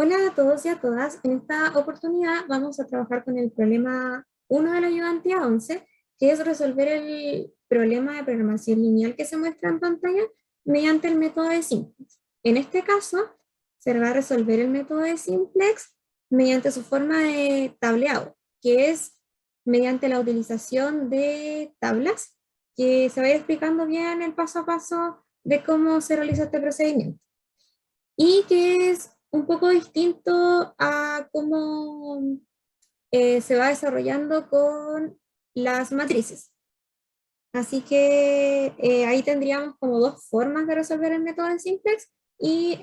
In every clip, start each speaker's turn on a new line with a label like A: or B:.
A: Hola a todos y a todas. En esta oportunidad vamos a trabajar con el problema 1 de la ayudantía 11, que es resolver el problema de programación lineal que se muestra en pantalla mediante el método de simplex. En este caso, se va a resolver el método de simplex mediante su forma de tableado, que es mediante la utilización de tablas, que se va a ir explicando bien el paso a paso de cómo se realiza este procedimiento y que es un poco distinto a cómo se va desarrollando con las matrices. Así que ahí tendríamos como dos formas de resolver el método en simplex y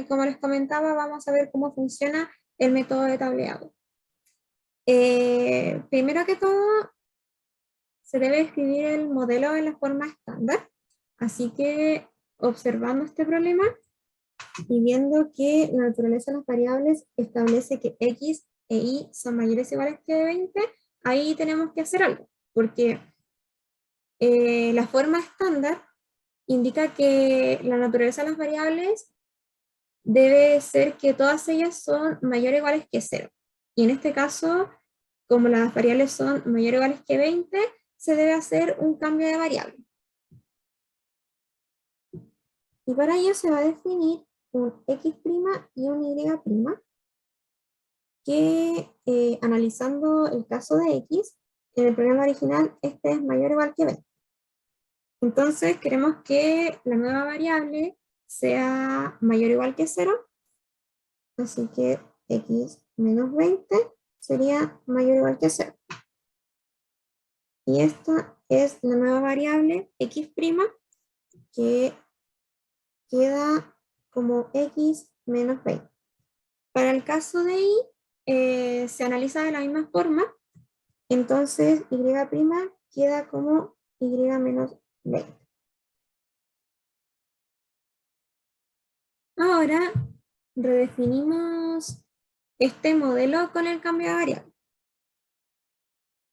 A: como les comentaba, vamos a ver cómo funciona el método de tableado. Primero que todo, se debe escribir el modelo en la forma estándar, así que observando este problema, y viendo que la naturaleza de las variables establece que x e y son mayores o iguales que 20, ahí tenemos que hacer algo, porque la forma estándar indica que la naturaleza de las variables debe ser que todas ellas son mayores o iguales que 0. Y en este caso, como las variables son mayores o iguales que 20, se debe hacer un cambio de variable. Y para ello se va a definir un x' y un y', que analizando el caso de x, en el problema original este es mayor o igual que 20. Entonces queremos que la nueva variable sea mayor o igual que 0, así que x menos 20 sería mayor o igual que 0. Y esta es la nueva variable x', que queda como x menos 20. Para el caso de y, se analiza de la misma forma, entonces y' queda como y menos 20. Ahora redefinimos este modelo con el cambio de variable.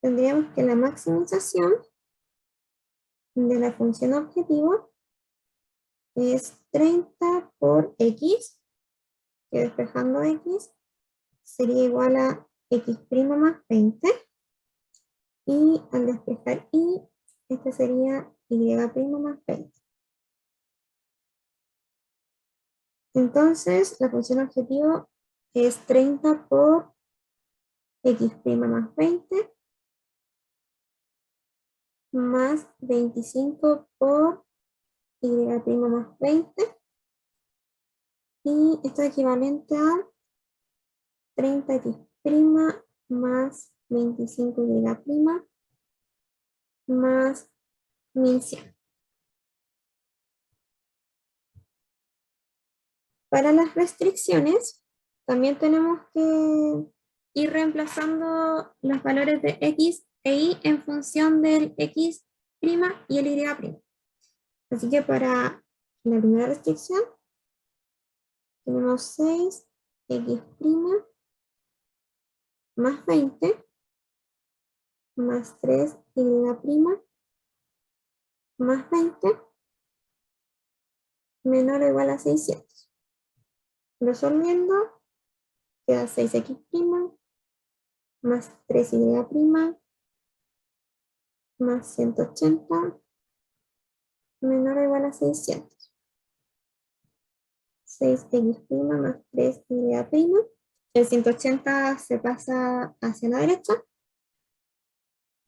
A: Tendríamos que la maximización de la función objetivo es 30 por x, que despejando x sería igual a x' más 20, y al despejar y, este sería y' más 20. Entonces, la función objetivo es 30 por x' más 20 más 25 por y' más 20, y esto es equivalente a 30x' más 25y' más 1100. Para las restricciones, también tenemos que ir reemplazando los valores de x e y en función del x' y el y'. Así que para la primera restricción tenemos 6x' más 20 más 3y' más 20 menor o igual a 600. Resolviendo, queda 6x' más 3y' más 180 menor o igual a 600. 6x' más 3y'. El 180 se pasa hacia la derecha,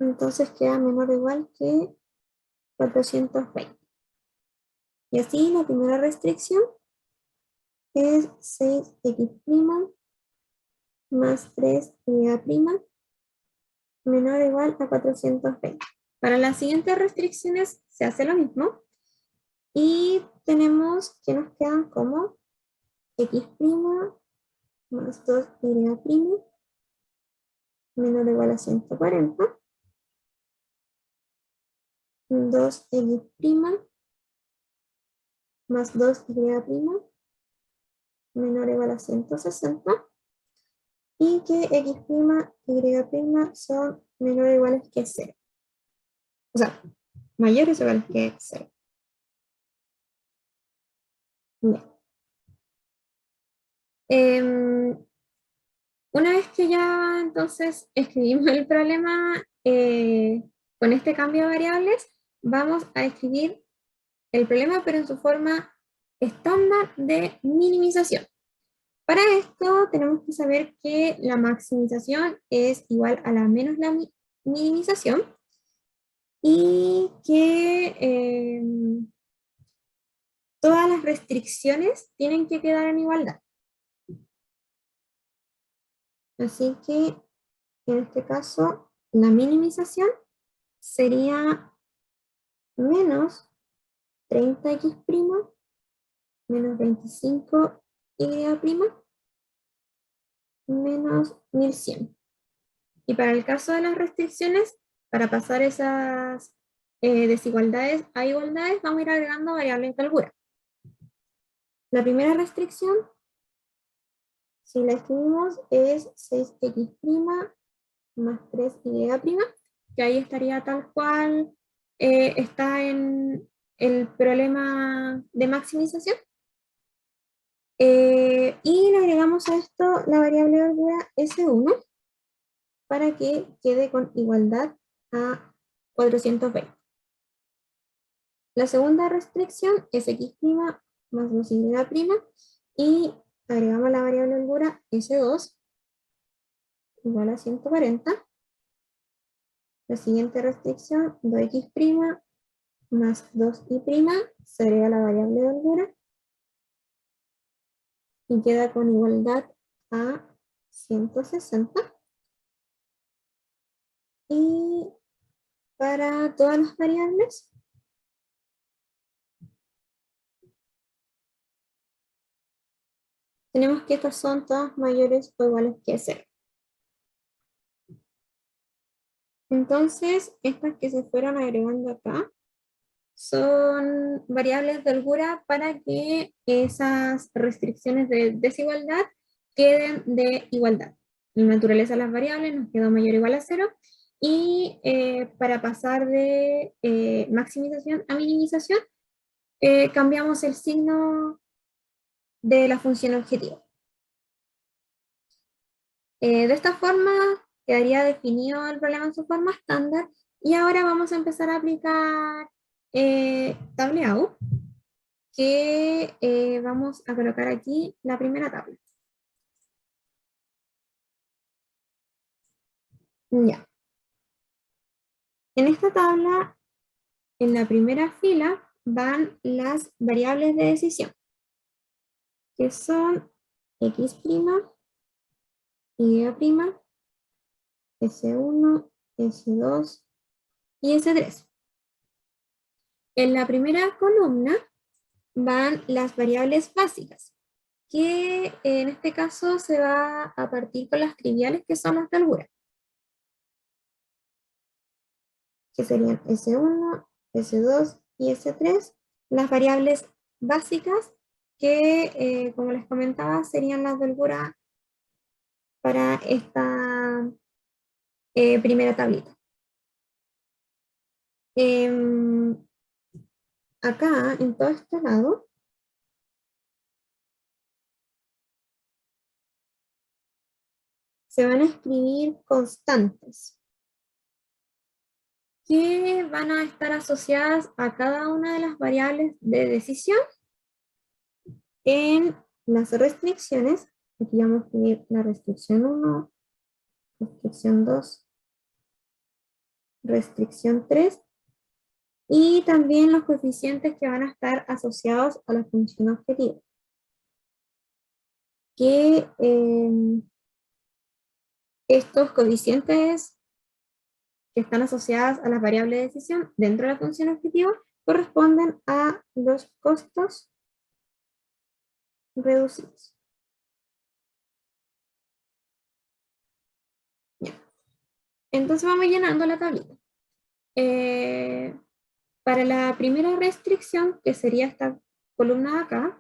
A: entonces queda menor o igual que 420. Y así la primera restricción es 6x' más 3y' menor o igual a 420. Para las siguientes restricciones se hace lo mismo y tenemos que nos quedan como x' más 2y' menor o igual a 140, 2x' más 2y' menor o igual a 160, y que x' y y' son menores o iguales que 0. O sea, mayores o iguales que 0. Bien. Em, una vez que ya entonces escribimos el problema con este cambio de variables, vamos a escribir el problema pero en su forma estándar de minimización. Para esto tenemos que saber que la maximización es igual a la menos la minimización y que todas las restricciones tienen que quedar en igualdad. Así que en este caso la minimización sería menos 30x' menos 25y' menos 1100. Y para el caso de las restricciones, para pasar esas desigualdades a igualdades, vamos a ir agregando variables de holgura. La primera restricción, si la escribimos, es 6x' más 3y', que ahí estaría tal cual está en el problema de maximización. Y le agregamos a esto la variable de holgura S1 para que quede con igualdad a 420. La segunda restricción es x' más 2y' y agregamos la variable de holgura S2 igual a 140. La siguiente restricción, 2x' más 2y', se agrega la variable de holgura y queda con igualdad a 160. Y para todas las variables, tenemos que estas son todas mayores o iguales que 0. Entonces, estas que se fueron agregando acá son variables de holgura para que esas restricciones de desigualdad queden de igualdad. En naturaleza de las variables nos quedó mayor o igual a 0 y para pasar de maximización a minimización cambiamos el signo de la función objetivo. De esta forma quedaría definido el problema en su forma estándar y ahora vamos a empezar a aplicar tableau, que vamos a colocar aquí la primera tabla. Ya. En esta tabla, en la primera fila, van las variables de decisión, que son x', y', S1, S2 y S3. En la primera columna van las variables básicas, que en este caso se va a partir con las triviales, que son las de holgura, que serían S1, S2 y S3, las variables básicas que, como les comentaba, serían las de holgura para esta primera tablita. Acá, en todo este lado, se van a escribir constantes que van a estar asociadas a cada una de las variables de decisión en las restricciones. Aquí vamos a escribir la restricción 1, restricción 2, restricción 3, y también los coeficientes que van a estar asociados a la función objetivo. Que estos coeficientes que están asociados a las variables de decisión dentro de la función objetivo corresponden a los costos reducidos. Ya. Entonces vamos llenando la tablita. Para la primera restricción, que sería esta columna de acá,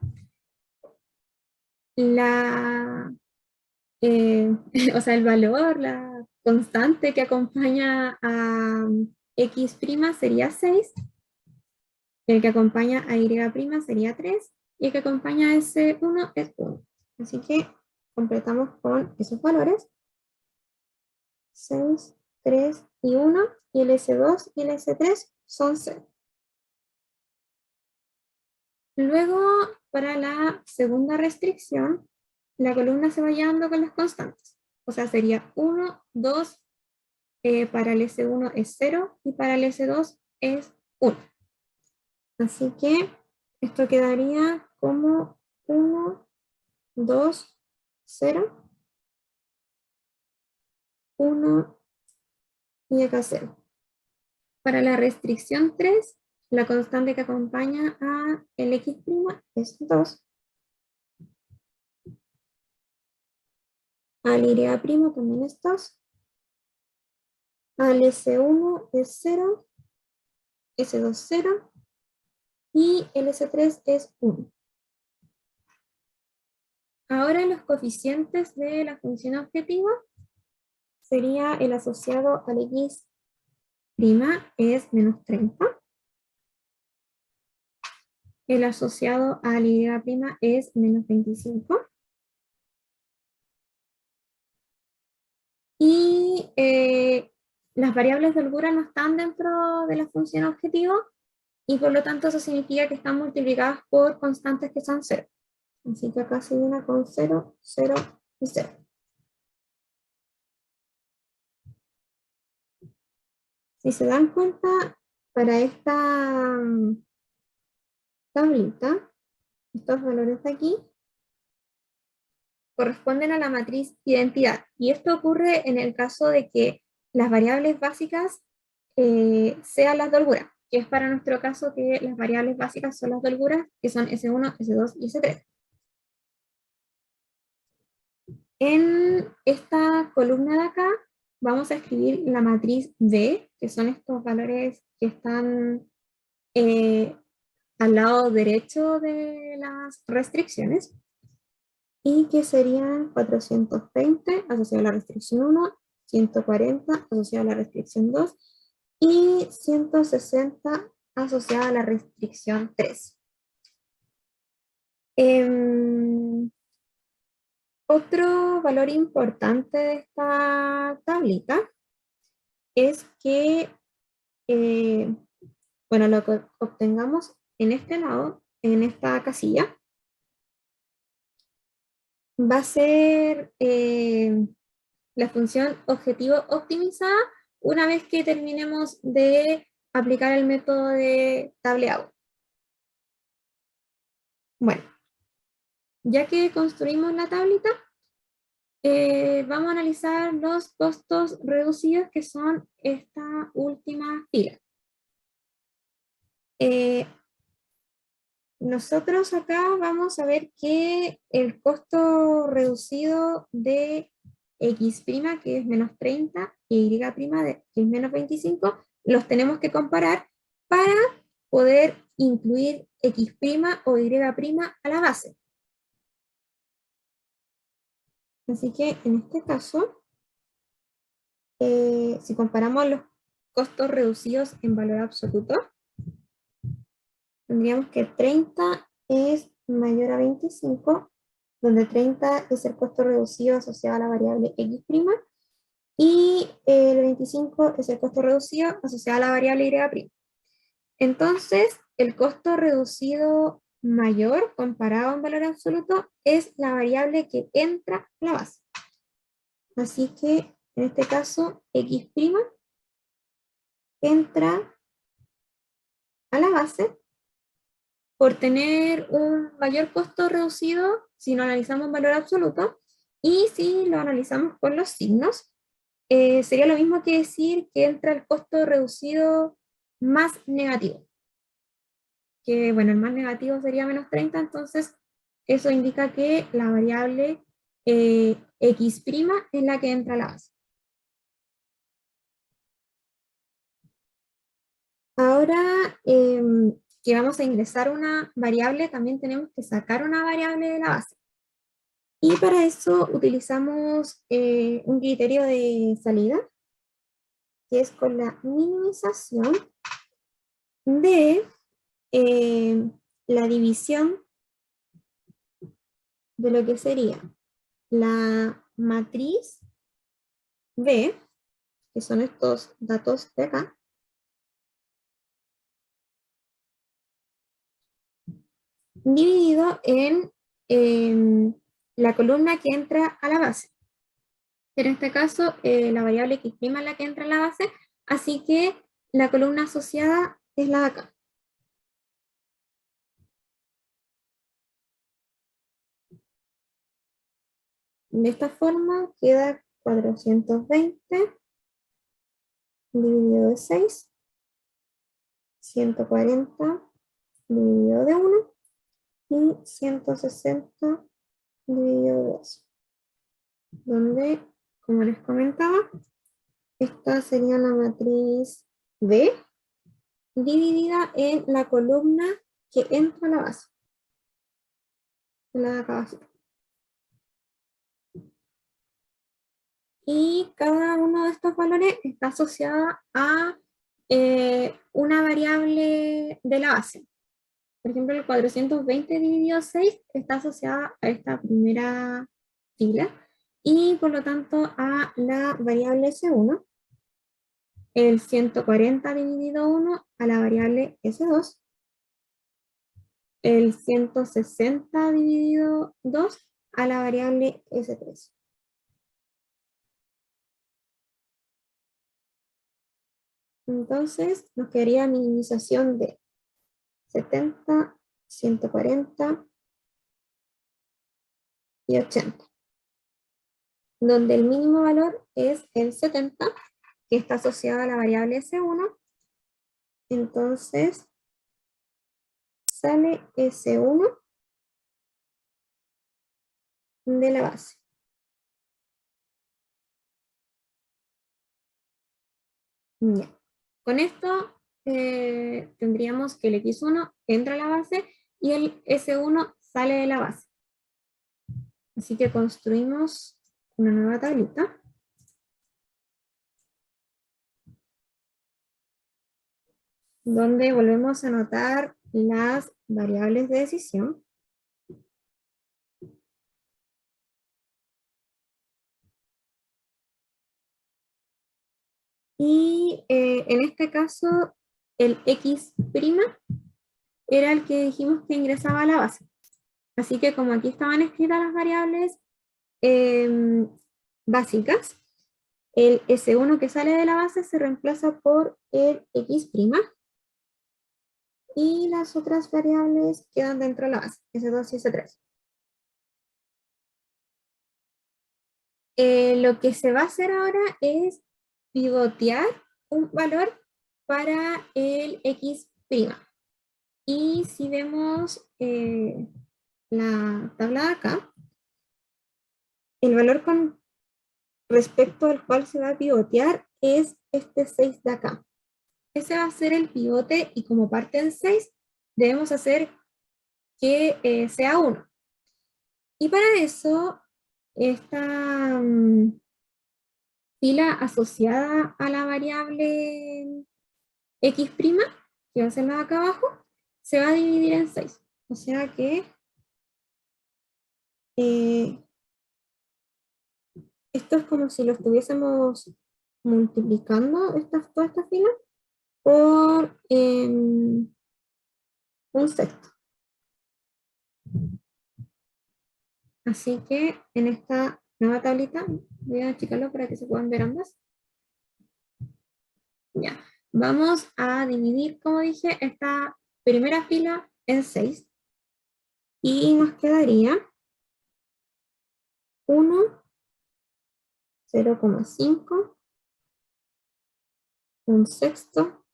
A: o sea, el valor, la constante que acompaña a x' sería 6, el que acompaña a y' sería 3, y el que acompaña a S1 es 1. Así que completamos con esos valores. 6, 3 y 1, y el S2 y el S3 son 0. Luego, para la segunda restricción, la columna se va llevando con las constantes. O sea, sería 1, 2, para el S1 es 0 y para el S2 es 1. Así que esto quedaría como 1, 2, 0, 1 y acá 0. Para la restricción 3, la constante que acompaña a el X' es 2. Al Y' también es 2. Al S1 es 0, S2 0 y el S3 es 1. Ahora los coeficientes de la función objetiva sería el asociado al X' es menos 30. El asociado al Y' es menos 25. Y las variables de holgura no están dentro de la función objetivo y por lo tanto eso significa que están multiplicadas por constantes que son 0. Así que acá se viene con 0, 0 y 0. Si se dan cuenta, para esta tablita, estos valores de aquí corresponden a la matriz identidad. Y esto ocurre en el caso de que las variables básicas sean las de holgura, que es para nuestro caso que las variables básicas son las de holgura, que son S1, S2 y S3. En esta columna de acá vamos a escribir la matriz B, que son estos valores que están al lado derecho de las restricciones, y que serían 420 asociado a la restricción 1, 140 asociado a la restricción 2 y 160 asociado a la restricción 3. Otro valor importante de esta tablita es que, bueno, lo que obtengamos en este lado, en esta casilla, va a ser la función objetivo optimizada una vez que terminemos de aplicar el método de tableado. Bueno, ya que construimos la tablita, vamos a analizar los costos reducidos, que son esta última fila. Nosotros acá vamos a ver que el costo reducido de X', que es menos 30, y Y', que es menos 25, los tenemos que comparar para poder incluir X' o Y' a la base. Así que en este caso, si comparamos los costos reducidos en valor absoluto, tendríamos que 30 es mayor a 25, donde 30 es el costo reducido asociado a la variable X', y el 25 es el costo reducido asociado a la variable Y'. Entonces, el costo reducido mayor comparado en valor absoluto es la variable que entra a la base. Así que, en este caso, X' entra a la base por tener un mayor costo reducido si lo analizamos en valor absoluto, y si lo analizamos con los signos, sería lo mismo que decir que entra el costo reducido más negativo. Que bueno, el más negativo sería menos 30, entonces eso indica que la variable X' es la que entra a la base. Ahora que vamos a ingresar una variable, también tenemos que sacar una variable de la base. Y para eso utilizamos un criterio de salida, que es con la minimización de la división de lo que sería la matriz B, que son estos datos de acá, dividido en la columna que entra a la base. En este caso, la variable x' es la que entra a la base, así que la columna asociada es la de acá. De esta forma queda 420 dividido de 6, 140 dividido de 1 y 160 dividido de 2. Donde, como les comentaba, esta sería la matriz B dividida en la columna que entra a la base. La de acá abajo. Y cada uno de estos valores está asociada a una variable de la base. Por ejemplo, el 420 dividido 6 está asociada a esta primera fila y por lo tanto a la variable S1. El 140 dividido 1 a la variable S2. El 160 dividido 2 a la variable S3. Entonces nos quedaría minimización de 70, 140 y 80, donde el mínimo valor es el 70, que está asociado a la variable S1, entonces sale S1 de la base. Ya. Con esto tendríamos que el X1 entra a la base y el S1 sale de la base. Así que construimos una nueva tablita. Donde volvemos a anotar las variables de decisión. Y en este caso, el X' era el que dijimos que ingresaba a la base. Así que como aquí estaban escritas las variables básicas, el S1 que sale de la base se reemplaza por el X' y las otras variables quedan dentro de la base, S2 y S3. Lo que se va a hacer ahora es pivotear un valor para el X'. Y si vemos la tabla de acá, el valor con respecto al cual se va a pivotear es este 6 de acá. Ese va a ser el pivote y como parte en 6 debemos hacer que sea 1. Y para eso esta fila asociada a la variable X', que va a ser la de acá abajo, se va a dividir en 6. O sea que esto es como si lo estuviésemos multiplicando toda esta fila por un sexto. Así que en esta nueva tablita, voy a achicarlo para que se puedan ver ambas. Ya. Vamos a dividir, como dije, esta primera fila en 6. Y nos quedaría 1, 0,5, un sexto,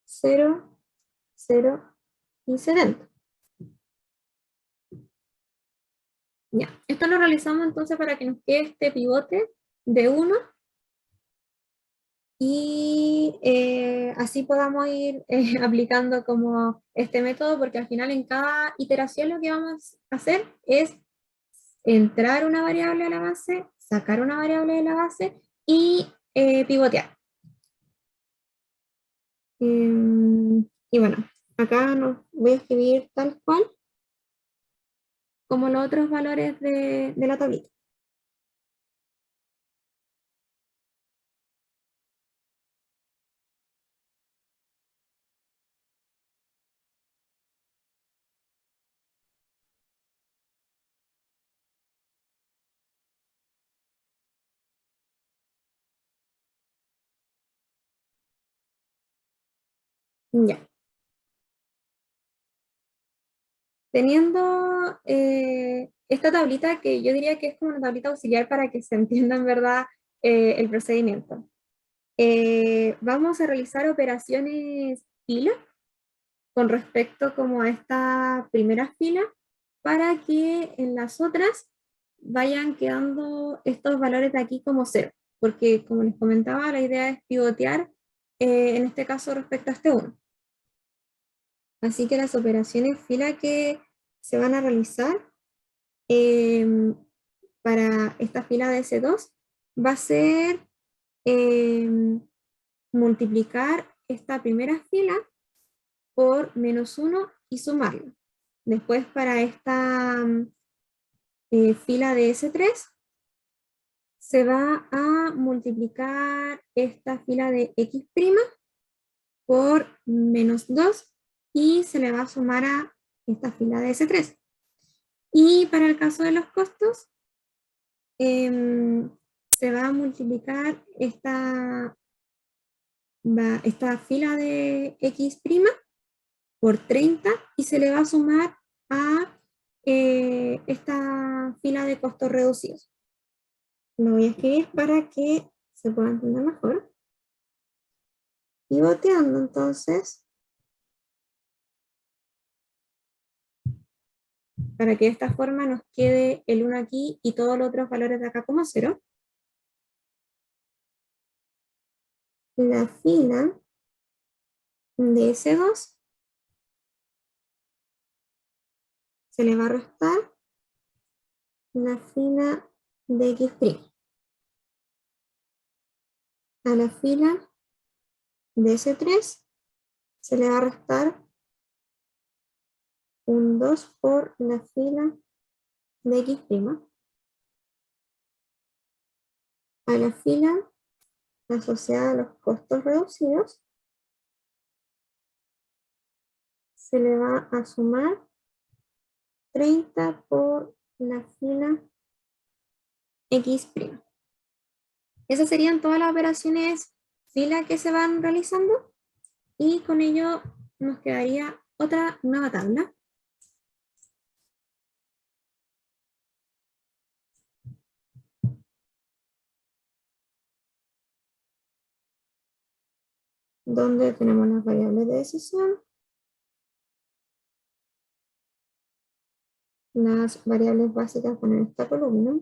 A: 0, 0 y 70. Ya, esto lo realizamos entonces para que nos quede este pivote de 1 y así podamos ir aplicando como este método, porque al final en cada iteración lo que vamos a hacer es entrar una variable a la base, sacar una variable de la base y pivotear. Y bueno, acá nos voy a escribir tal cual como los otros valores de la tablita. Ya. Teniendo esta tablita, que yo diría que es como una tablita auxiliar para que se entienda en verdad el procedimiento. Vamos a realizar operaciones fila con respecto como a esta primera fila para que en las otras vayan quedando estos valores de aquí como cero, porque como les comentaba, la idea es pivotear en este caso respecto a este uno. Así que las operaciones fila que se van a realizar em, para esta fila de S2 va a ser em, multiplicar esta primera fila por -1 y sumarlo. Después para esta fila de S3 se va a multiplicar esta fila de X' por -2 y se le va a sumar a esta fila de S3. Y para el caso de los costos, se va a multiplicar esta fila de X' por 30 y se le va a sumar a esta fila de costos reducidos. Lo voy a escribir para que se pueda entender mejor. Pivoteando entonces, para que de esta forma nos quede el 1 aquí y todos los otros valores de acá como 0. La fila de S2 se le va a restar la fila de X'. A la fila de S3 se le va a restar un 2 por la fila de X'. A la fila asociada a los costos reducidos se le va a sumar 30 por la fila X'. Esas serían todas las operaciones fila que se van realizando y con ello nos quedaría otra nueva tabla. Donde tenemos las variables de decisión, las variables básicas con esta columna,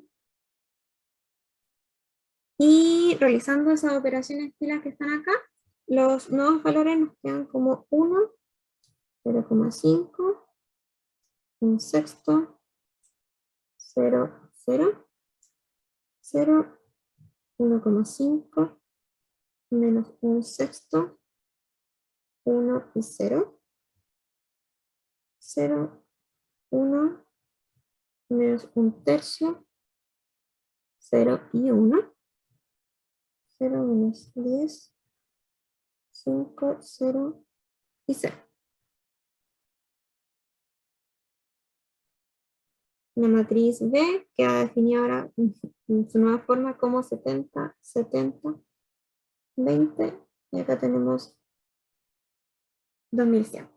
A: y realizando esas operaciones filas que están acá, los nuevos valores nos quedan como 1, 0,5, un sexto, 0, 0, 0, 1,5, menos un sexto, 1 y 0, 0, 1, menos un tercio, 0 y 1, 0 menos 10, 5, 0 y 0. La matriz B queda definida ahora en su nueva forma como 70, 70, 20, y acá tenemos 2100.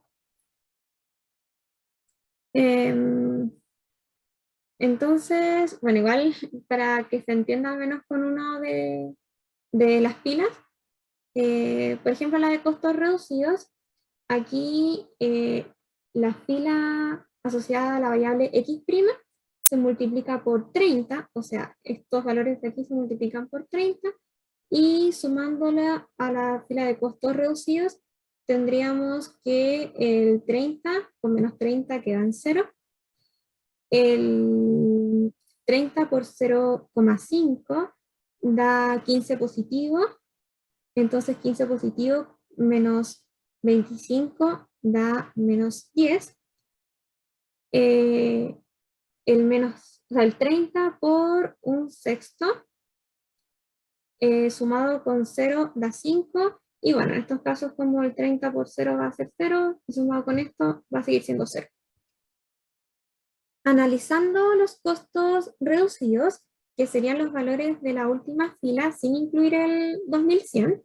A: Entonces, bueno, igual para que se entienda al menos con uno de las pilas, por ejemplo, la de costos reducidos, aquí la fila asociada a la variable X' se multiplica por 30, o sea, estos valores de aquí se multiplican por 30, y sumándola a la fila de costos reducidos, tendríamos que el 30 con menos 30 quedan 0, el 30 por 0,5 da 15 positivo, entonces 15 positivo menos 25 da menos 10. el 30 por un sexto, sumado con 0 da 5, y bueno, en estos casos como el 30 por 0 va a ser 0, y sumado con esto va a seguir siendo 0. Analizando los costos reducidos, que serían los valores de la última fila sin incluir el 2100,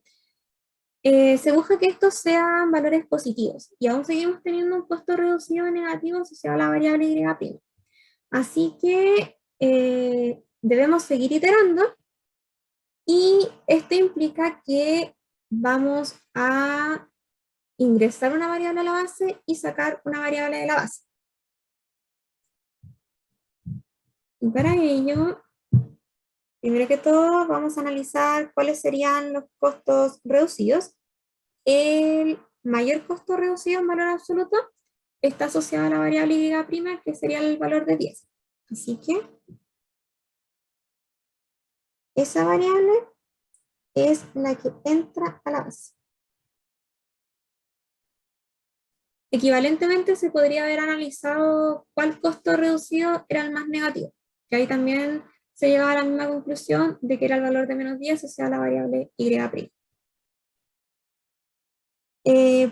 A: se busca que estos sean valores positivos, y aún seguimos teniendo un costo reducido negativo asociado a la variable y'. Así que debemos seguir iterando, y esto implica que vamos a ingresar una variable a la base y sacar una variable de la base. Y para ello, primero que todo, vamos a analizar cuáles serían los costos reducidos. El mayor costo reducido en valor absoluto está asociado a la variable y', que sería el valor de 10. Así que esa variable es la que entra a la base. Equivalentemente, se podría haber analizado cuál costo reducido era el más negativo, que ahí también se llegaba a la misma conclusión de que era el valor de menos 10, o sea, la variable y'.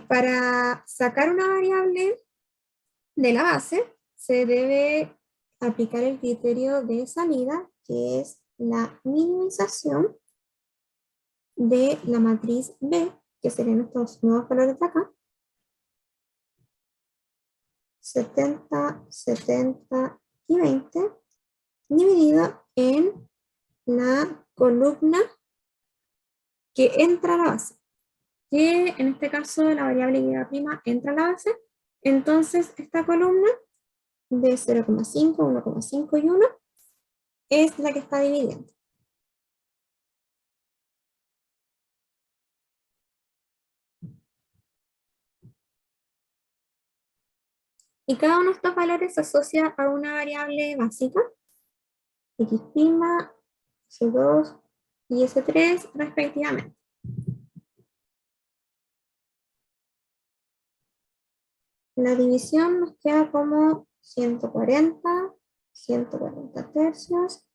A: Para sacar una variable de la base, se debe aplicar el criterio de salida, que es la minimización de la matriz B, que serían estos nuevos valores de acá, 70, 70 y 20, dividido en la columna que entra a la base, que en este caso la variable y' entra a la base. Entonces esta columna de 0,5, 1,5 y 1 es la que está dividiendo. Y cada uno de estos valores se asocia a una variable básica, x', S2 y S3 respectivamente. La división nos queda como 140, 140 tercios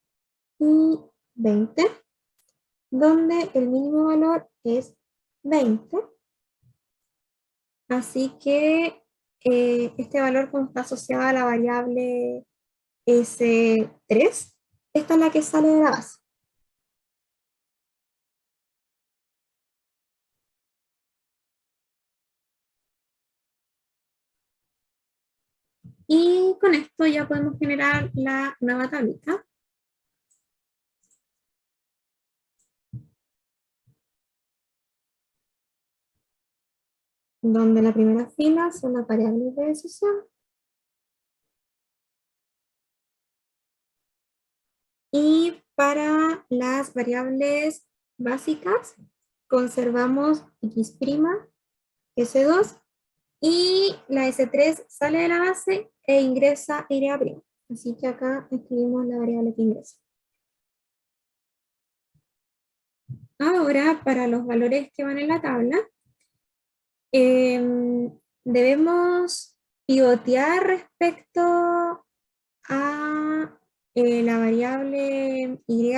A: y 20, donde el mínimo valor es 20. Así que este valor, como está asociado a la variable S3, esta es la que sale de la base. Y con esto ya podemos generar la nueva tablita. Donde la primera fila son las variables de decisión. Y para las variables básicas, conservamos x', S2, y la S3 sale de la base e ingresa y'. Así que acá escribimos la variable que ingresa. Ahora, para los valores que van en la tabla, debemos pivotear respecto a la variable y',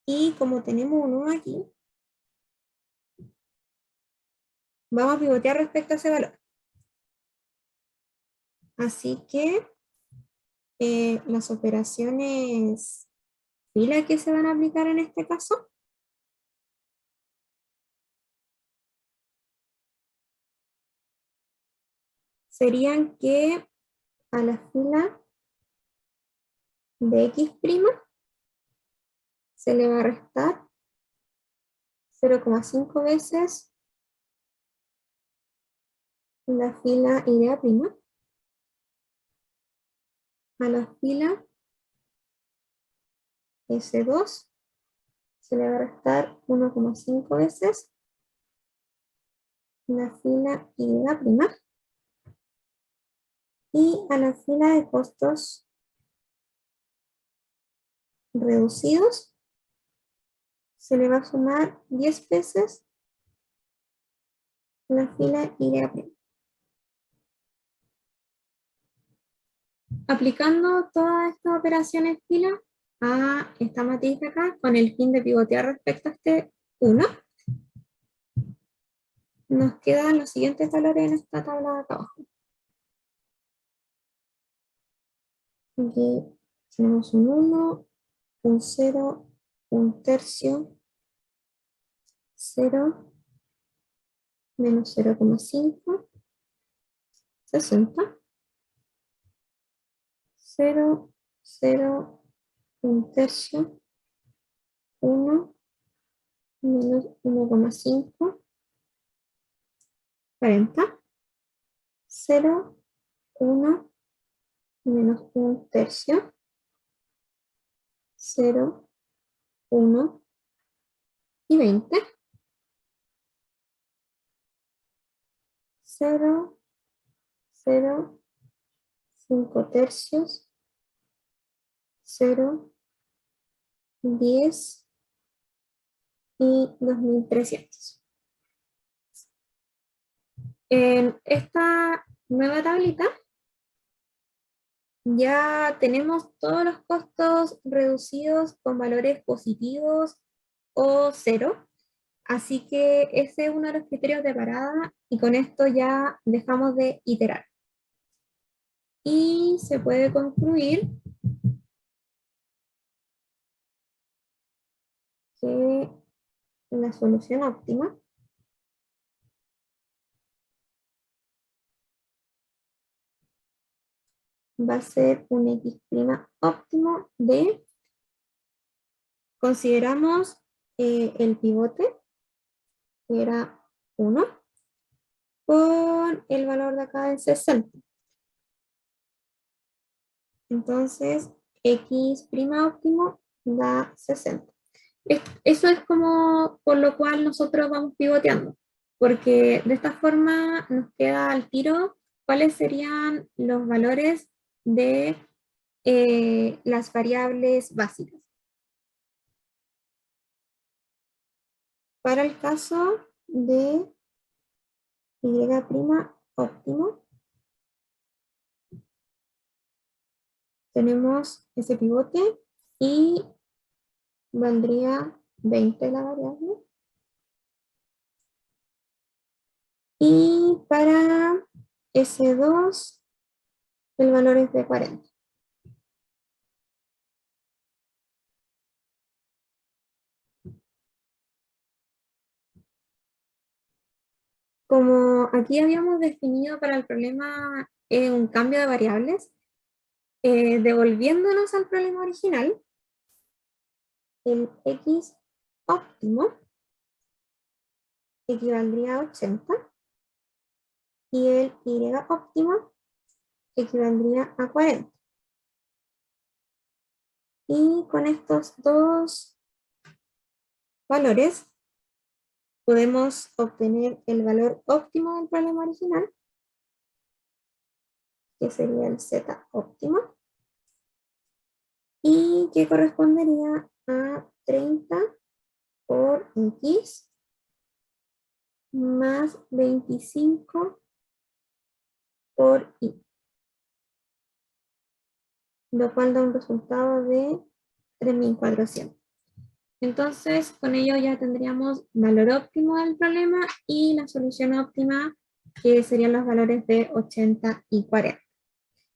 A: y como tenemos un 1 aquí, vamos a pivotear respecto a ese valor. Así que las operaciones fila que se van a aplicar en este caso serían que a la fila de x' se le va a restar 0,5 veces la fila y'. A la fila S2 se le va a restar 1,5 veces la fila y'. Y a la fila de costos reducidos se le va a sumar 10 veces la fila y'. aplicando todas estas operaciones fila a esta matriz de acá con el fin de pivotear respecto a este 1, nos quedan los siguientes valores en esta tabla de acá abajo. Aquí tenemos un 1, un 0, un tercio, 0, menos 0,5, 60, 0, 0, un tercio, 1, menos 1,5, 40, 0, 1, menos un tercio, 0, 1 y 20, 0, 0, 5 tercios, 0, 10 y 2300. En esta nueva tablita ya tenemos todos los costos reducidos con valores positivos o cero. Así que ese es uno de los criterios de parada y con esto ya dejamos de iterar. Y se puede concluir que la solución óptima va a ser un X' óptimo de, consideramos el pivote, que era 1, con el valor de acá de 60. Entonces, X' óptimo da 60. Eso es como por lo cual nosotros vamos pivoteando, porque de esta forma nos queda al tiro cuáles serían los valores de las variables básicas. Para el caso de Y' óptimo, tenemos ese pivote y valdría 20 la variable. Y para S2, el valor es de 40. Como aquí habíamos definido para el problema un cambio de variables, devolviéndonos al problema original, el X óptimo equivaldría a 80 y el Y óptimo equivaldría a 40. Y con estos dos valores podemos obtener el valor óptimo del problema original, que sería el Z óptimo, y que correspondería a 30 por X más 25 por Y, lo cual da un resultado de 3400. Entonces, con ello ya tendríamos valor óptimo del problema y la solución óptima, que serían los valores de 80 y 40.